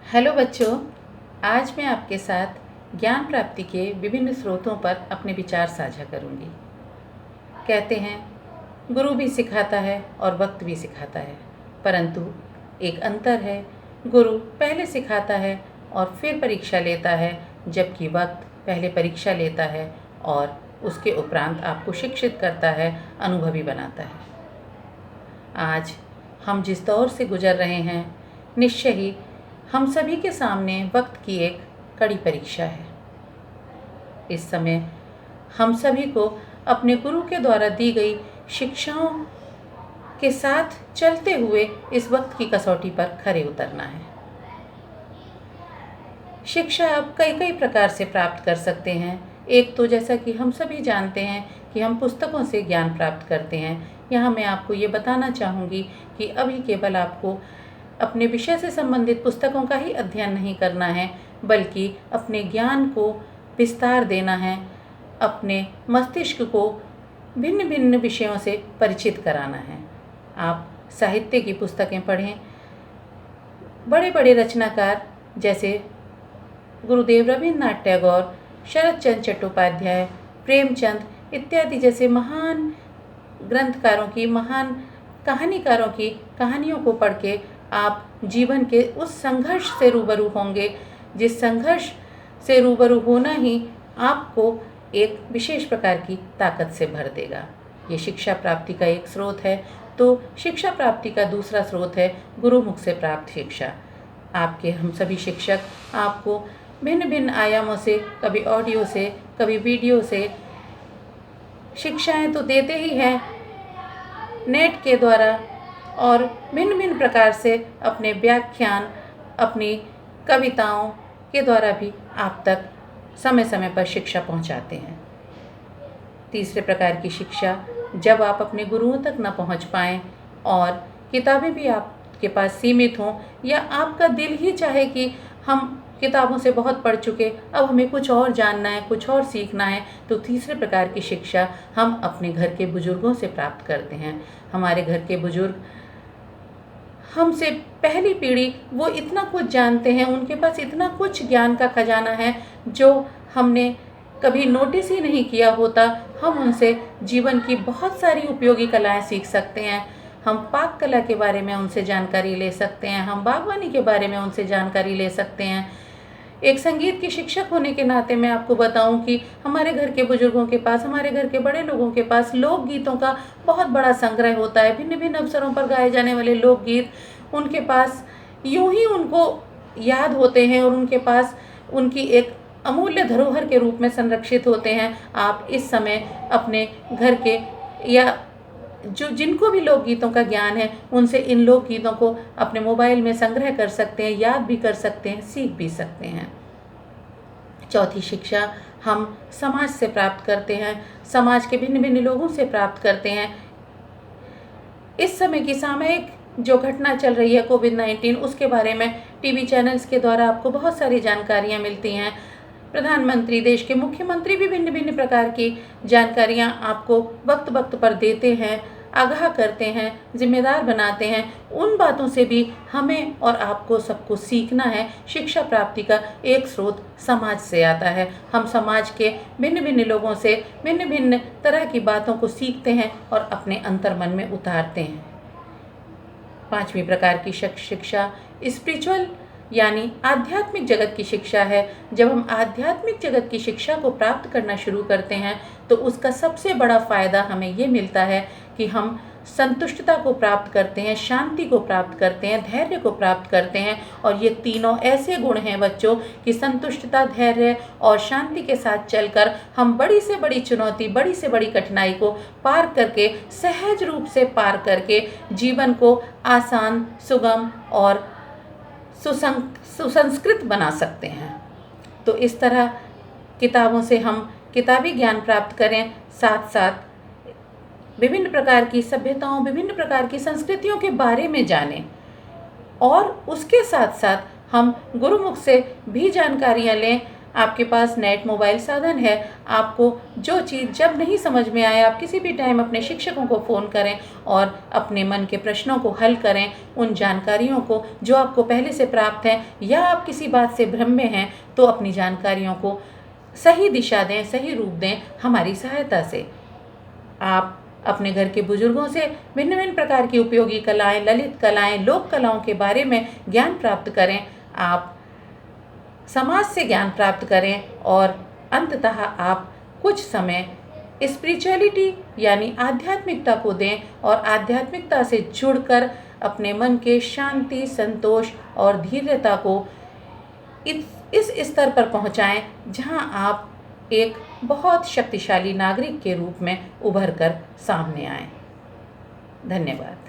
Hello बच्चों, आज मैं आपके साथ ज्ञान प्राप्ति के विभिन्न स्रोतों पर अपने विचार साझा करूंगी। कहते हैं गुरु भी सिखाता है और वक्त भी सिखाता है, परंतु एक अंतर है। गुरु पहले सिखाता है और फिर परीक्षा लेता है, जबकि वक्त पहले परीक्षा लेता है और उसके उपरांत आपको शिक्षित करता है, अनुभवी बनाता है। आज हम जिस दौर से गुजर रहे हैं, निश्चय ही हम सभी के सामने वक्त की एक कड़ी परीक्षा है। इस समय हम सभी को अपने गुरु के द्वारा दी गई शिक्षाओं के साथ चलते हुए इस वक्त की कसौटी पर खरे उतरना है। शिक्षा आप कई कई प्रकार से प्राप्त कर सकते हैं। एक तो जैसा कि हम सभी जानते हैं कि हम पुस्तकों से ज्ञान प्राप्त करते हैं। यहाँ मैं आपको ये बताना चाहूँगी कि अभी केवल आपको अपने विषय से संबंधित पुस्तकों का ही अध्ययन नहीं करना है, बल्कि अपने ज्ञान को विस्तार देना है, अपने मस्तिष्क को भिन्न भिन्न विषयों से परिचित कराना है। आप साहित्य की पुस्तकें पढ़ें। बड़े बड़े रचनाकार जैसे गुरुदेव रवींद्रनाथ टैगोर, शरत चंद्र चट्टोपाध्याय, प्रेमचंद इत्यादि जैसे महान ग्रंथकारों की, महान कहानीकारों की कहानियों को पढ़ के आप जीवन के उस संघर्ष से रूबरू होंगे, जिस संघर्ष से रूबरू होना ही आपको एक विशेष प्रकार की ताकत से भर देगा। ये शिक्षा प्राप्ति का एक स्रोत है। तो शिक्षा प्राप्ति का दूसरा स्रोत है गुरुमुख से प्राप्त शिक्षा। आपके हम सभी शिक्षक आपको भिन्न भिन्न आयामों से, कभी ऑडियो से, कभी वीडियो से शिक्षाएं तो देते ही हैं, नेट के द्वारा और भिन्न भिन्न प्रकार से अपने व्याख्यान, अपनी कविताओं के द्वारा भी आप तक समय समय पर शिक्षा पहुंचाते हैं। तीसरे प्रकार की शिक्षा, जब आप अपने गुरुओं तक न पहुंच पाएँ और किताबें भी आपके पास सीमित हों, या आपका दिल ही चाहे कि हम किताबों से बहुत पढ़ चुके, अब हमें कुछ और जानना है, कुछ और सीखना है, तो तीसरे प्रकार की शिक्षा हम अपने घर के बुजुर्गों से प्राप्त करते हैं। हमारे घर के बुजुर्ग हमसे पहली पीढ़ी, वो इतना कुछ जानते हैं, उनके पास इतना कुछ ज्ञान का खजाना है जो हमने कभी नोटिस ही नहीं किया होता। हम उनसे जीवन की बहुत सारी उपयोगी कलाएं सीख सकते हैं। हम पाक कला के बारे में उनसे जानकारी ले सकते हैं, हम बागवानी के बारे में उनसे जानकारी ले सकते हैं। एक संगीत की शिक्षक होने के नाते मैं आपको बताऊं कि हमारे घर के बुजुर्गों के पास, हमारे घर के बड़े लोगों के पास लोकगीतों का बहुत बड़ा संग्रह होता है। भिन्न भिन्न अवसरों पर गाए जाने वाले लोकगीत उनके पास यूं ही उनको याद होते हैं और उनके पास उनकी एक अमूल्य धरोहर के रूप में संरक्षित होते हैं। आप इस समय अपने घर के या जिनको भी लोकगीतों का ज्ञान है, उनसे इन लोकगीतों को अपने मोबाइल में संग्रह कर सकते हैं, याद भी कर सकते हैं, सीख भी सकते हैं। चौथी शिक्षा हम समाज से प्राप्त करते हैं, समाज के भिन्न भिन्न लोगों से प्राप्त करते हैं। इस समय की सामयिक जो घटना चल रही है कोविड-19, उसके बारे में टीवी चैनल्स के द्वारा आपको बहुत सारी जानकारियाँ मिलती हैं। प्रधानमंत्री, देश के मुख्यमंत्री भी भिन्न भिन्न प्रकार की जानकारियाँ आपको वक्त वक्त पर देते हैं, आगाह करते हैं, जिम्मेदार बनाते हैं। उन बातों से भी हमें और आपको सबको सीखना है। शिक्षा प्राप्ति का एक स्रोत समाज से आता है। हम समाज के भिन्न भिन्न लोगों से भिन्न भिन्न तरह की बातों को सीखते हैं और अपने अंतर्मन में उतारते हैं। पांचवी प्रकार की शिक्षा स्पिरिचुअल यानी आध्यात्मिक जगत की शिक्षा है। जब हम आध्यात्मिक जगत की शिक्षा को प्राप्त करना शुरू करते हैं, तो उसका सबसे बड़ा फ़ायदा हमें ये मिलता है कि हम संतुष्टता को प्राप्त करते हैं, शांति को प्राप्त करते हैं, धैर्य को प्राप्त करते हैं। और ये तीनों ऐसे गुण हैं बच्चों कि संतुष्टता, धैर्य और शांति के साथ चलकर हम बड़ी से बड़ी चुनौती, बड़ी से बड़ी कठिनाई को पार करके, सहज रूप से पार करके जीवन को आसान, सुगम और सुसंस्कृत बना सकते हैं। तो इस तरह किताबों से हम किताबी ज्ञान प्राप्त करें, साथ साथ विभिन्न प्रकार की सभ्यताओं, विभिन्न प्रकार की संस्कृतियों के बारे में जानें, और उसके साथ साथ हम गुरुमुख से भी जानकारियाँ लें। आपके पास नेट मोबाइल साधन है, आपको जो चीज़ जब नहीं समझ में आए आप किसी भी टाइम अपने शिक्षकों को फ़ोन करें और अपने मन के प्रश्नों को हल करें। उन जानकारियों को जो आपको पहले से प्राप्त हैं या आप किसी बात से भ्रम में हैं तो अपनी जानकारियों को सही दिशा दें, सही रूप दें हमारी सहायता से। आप अपने घर के बुजुर्गों से भिन्न-भिन्न प्रकार की उपयोगी कलाएँ, ललित कलाएँ, लोक कलाओं के बारे में ज्ञान प्राप्त करें। आप समाज से ज्ञान प्राप्त करें और अंततः आप कुछ समय स्पिरिचुअलिटी यानी आध्यात्मिकता को दें और आध्यात्मिकता से जुड़कर अपने मन के शांति, संतोष और धैर्यता को इस स्तर पर पहुंचाएं जहां आप एक बहुत शक्तिशाली नागरिक के रूप में उभर कर सामने आएं। धन्यवाद।